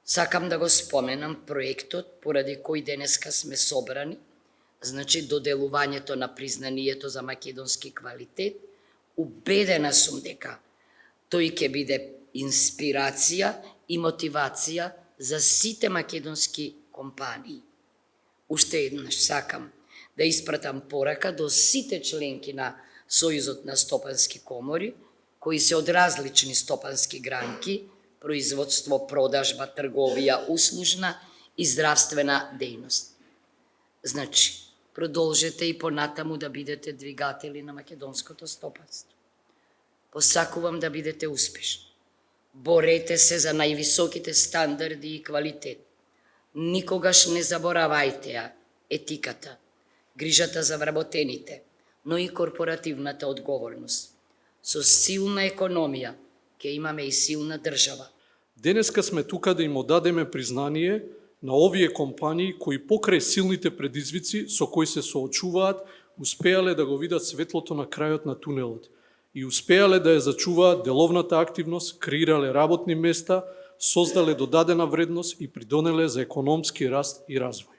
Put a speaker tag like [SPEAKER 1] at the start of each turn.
[SPEAKER 1] Сакам да го споменам проектот поради кој денеска сме собрани, значи доделувањето на признанието за македонски квалитет. Убедена сум дека тој ќе биде инспирација и мотивација за сите македонски компании. Уште еднаш сакам да испратам порака до сите членки на Сојузот на стопански комори, кои се од различни стопански гранки, производство, продажба, трговија, услужна и здравствена дејност. Значи, продолжете и понатаму да бидете двигатели на македонското стопанство. Посакувам да бидете успешни. Борете се за највисоките стандарди и квалитет. Никогаш не заборавајте ја етиката, грижата за вработените, но и корпоративната одговорност. Со силна економија ќе имаме и силна држава.
[SPEAKER 2] Денеска сме тука да им одадеме признание на овие компании кои покрај силните предизвици со кои се соочуваат, успеале да го видат светлото на крајот на тунелот и успеале да ја зачуваат деловната активност, креирале работни места, создале додадена вредност и придонеле за економски раст и развој.